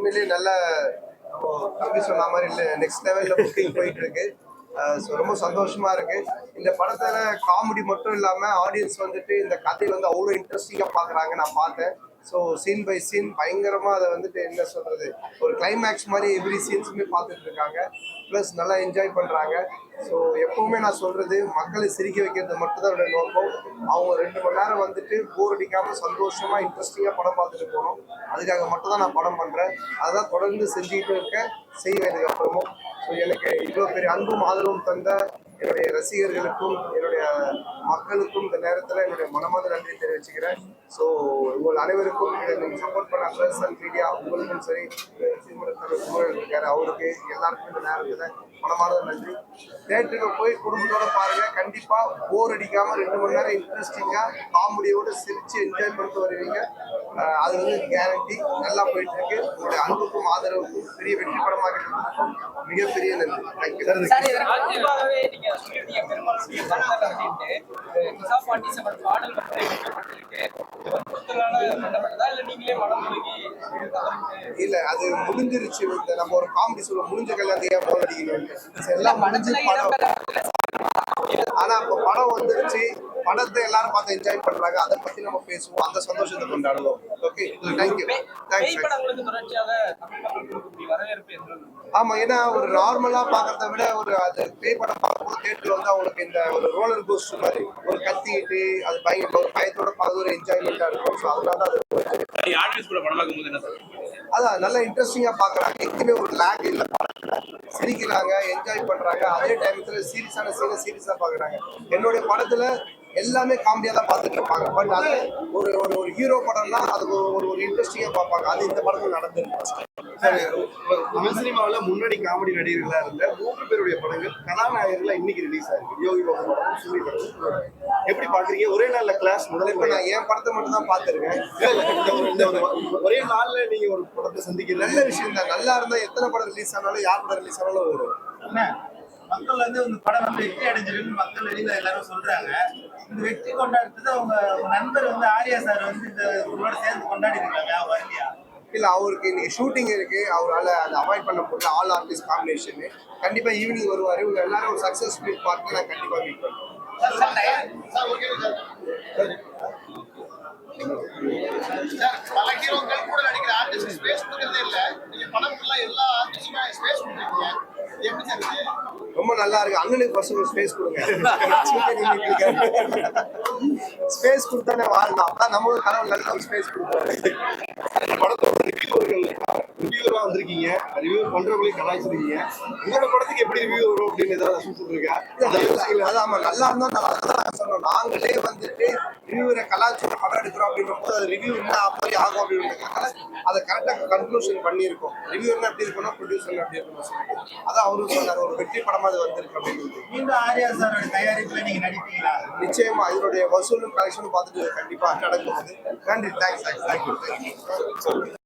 உண்மையிலேயே நல்ல தம்பி சொன்ன மாதிரி இல்லை நெக்ஸ்ட் லெவல்ல புக்கிங் போயிட்டு இருக்கு. ஸோ ரொம்ப சந்தோஷமா இருக்கு. இந்த படத்துல காமெடி மட்டும் இல்லாம ஆடியன்ஸ் வந்துட்டு இந்த கதை வந்து அவ்வளோ இன்ட்ரெஸ்டிங்கா பாக்குறாங்க. நான் பார்த்தேன். ஸோ சீன் பை சீன் பயங்கரமா அதை வந்துட்டு என்ன சொல்றது, ஒரு கிளைமேக்ஸ் மாதிரி எவ்ரி சீன்ஸுமே பார்த்துட்டு இருக்காங்க. ப்ளஸ் நல்லா என்ஜாய் பண்றாங்க. ஸோ எப்பவுமே நான் சொல்றது, மக்களை சிரிக்க வைக்கிறது மட்டும் தான் என்னோட நோக்கம். அவங்க 2 மணி நேரம் வந்துட்டு போர் அடிக்காம சந்தோஷமா இன்ட்ரெஸ்டிங்கா படம் பார்த்துட்டு போகணும். அதுக்காக மட்டும் தான் நான் படம் பண்றேன். அதான் தொடர்ந்து செஞ்சுக்கிட்டு இருக்கேன், செய்வேன் இதுக்கு அப்புறமும். ஸோ எனக்கு இவ்வளோ பெரிய அன்பும் ஆதரவும் தந்த என்னுடைய ரசிகர்களுக்கும் என்னுடைய மக்களுக்கும் இந்த நேரத்தில் என்னுடைய மனமார்ந்த நன்றி தெரிவிச்சுக்கிறேன். ஸோ உங்கள் அனைவருக்கும் இதை நீங்கள் சப்போர்ட் பண்ண ப்ரெஸ் அண்ட் மீடியா உங்களுக்கும் சரி, குமரன் இருக்காரு அவருக்கு எல்லாருக்கும் இந்த நேரத்தில் மனமார்ந்த நன்றி. தேட்டருக்கு போய் குடும்பத்தோட பாருங்க. கண்டிப்பா போர் அடிக்காம 2 மணி நேரம் இன்ட்ரெஸ்டிங்கா காமெடியோட சிரிச்சு என்ஜாய் பண்ணிட்டு வருவீங்க. அது வந்து கேரண்டி. நல்லா போயிட்டு இருக்கு. உங்களுடைய அன்புக்கும் ஆதரவுக்கும் பெரிய வெற்றி படமாக இருக்கும். மிகப்பெரிய நன்றி. தேங்க்யூ. இல்ல அது முடிஞ்சிருச்சு. நம்ம ஒரு காமெடி சொல்லுவோம், முடிஞ்ச கல்யாணத்தையே போல் அடிக்கணும் எல்லாம் முடிஞ்சு படம். ஆனா இப்ப படம் வந்துருச்சு, படத்தை எல்லாரும் பார்த்து என்ஜாய் பண்றாங்க. அதை பத்தி நம்ம பேசுவோம், அந்த சந்தோஷத்தை கொண்டாடுவோம். Okay, thank you. ஆமா, ஏன்னா ஒரு நார்மலா பாக்குறத விட ஒரு அது பேய் படம் பார்க்கும்போது தேட்டர்ல வந்து அவங்களுக்கு இந்த ஒரு ரோலர் கோஸ்டர் மாதிரி ஒரு கத்திட்டு அது பயங்கர ஒரு பயத்தோட பார்த்து ஒரு என்ஜாய்மெண்டா இருக்கும். ஸோ அதனால அது அதான் நல்லா இன்ட்ரெஸ்டிங்கா பாக்குறாங்க. எங்கேயுமே ஒரு லேக் இல்லை, சிரிக்கிறாங்க, என்ஜாய் பண்றாங்க. அதே டைம்ல சீரியஸான சீரியஸா பாக்குறாங்க. என்னுடைய படத்துல எல்லாமே காமெடியா தான் பார்த்துட்டு இருப்பாங்க. பட் அது ஒரு ஒரு ஹீரோ படம்னா அது ஒரு ஒரு இன்ட்ரெஸ்டிங்கா பார்ப்பாங்க. அது இந்த படத்துல நடந்துருக்கு. தமிழ் சினிமாவில் முன்னாடி காமெடி நடிகர்களா இருந்த 3 பேருடைய படங்கள் கதாநாயகர்களா இன்னைக்கு ரிலீஸ் ஆயிருக்கு. யோகி பாபு படம், சூரிய படம். எப்படி பாக்குறீங்க? ஒரே நாள்ல கிளாஸ் முதல்ல நான் என் படத்தை மட்டும் தான் பார்த்திருக்கேன். ஒரே நாள்ல நீங்க ஒரு படத்தை சந்திக்க நல்ல விஷயம் தான். நல்லா இருந்தா எத்தனை படம் ரிலீஸ் ஆனாலும் யார் படம் ரிலீஸ் ஆனாலும் வரும். மக்கள் வந்து இந்த படம் வந்து வெற்றி அடைஞ்சிருக்குன்னு மக்கள் வெளியில எல்லாரும் சொல்றாங்க. இந்த வெற்றி கொண்டாடுறது உங்க நண்பர் வந்து ஆர்யா சார் வந்து இந்த உங்களோட சேர்ந்து கொண்டாடி இருக்காங்க. வரலையா? இல்ல, அவருக்கு இன்னைக்கு ஷூட்டிங் இருக்கு. அவரால் அதை அவாய்ட் பண்ண முடியல. ஆல் ஆர்டிஸ்ட் காம்பினேஷன் கண்டிப்பா ஈவினிங் வருவாரு. இவங்க எல்லாரும் ஒரு சக்சஸ் மீட் பார்த்து நான் கண்டிப்பா மீட் பண்ணுவேன். பல ஹீரோக்கள் கூட நடிக்கிற ஆர்டிஸ்ட் ஸ்பேஸ் கொடுக்கறதே இல்ல. நீங்க படம் ஃபுல்லா எல்லா ஆர்டிஸ்டுமே ஸ்பேஸ் கொடுக்குறீங்க. எப்படி சார் இது? ரொம்ப நல்லா இருக்கு. அண்ணனுக்கு ஃபர்ஸ்ட் ஸ்பேஸ் கொடுங்க. ஸ்பேஸ் கொடுத்தானே வாழணும். அப்பதான் நம்ம கடவுள் நல்ல ஸ்பேஸ் கொடுப்பாரு. படத்தோட ரிவ்யூவரா வந்திருக்கீங்க, ரிவ்யூ பண்றவங்களே கலாய்ச்சிருக்கீங்க. உங்களோட படத்துக்கு எப்படி ரிவ்யூ வரும் அப்படின்னு ஏதாவது சொல்லிருக்கா? ஆமா, நல்லா இருந்தா நான் சொன்னோம். நாங்களே வந்துட்டு ரிவ்யூரை கலாய்ச்சி படம் எடுக்கிறோம் அப்படின்ற போது அது ரிவ்யூ என்ன அப்படி ஆகும் அப்படின்னு அதை கரெக்டாக கன்க்ளூஷன் பண்ணியிருக்கோம். ரிவ்யூர்னா எப்படி இருக்கணும், ப்ரொடியூசர் எப்படி இருக்கணும் சொல்லிட்டு அதான் அவரும் சொன்னார். ஒரு வெற்றி படமா அது வந்திருக்கு அப்படின்னு. மீண்டும் ஆர்யா சார் தயாரிப்புல நீங்க நடிப்பீங்களா? நிச்சயமா இதனுடைய வசூலும் கலெக்ஷனும் பார்த்துட்டு கண்டிப்பா நடக்கும். நன்றி. தேங்க்ஸ்.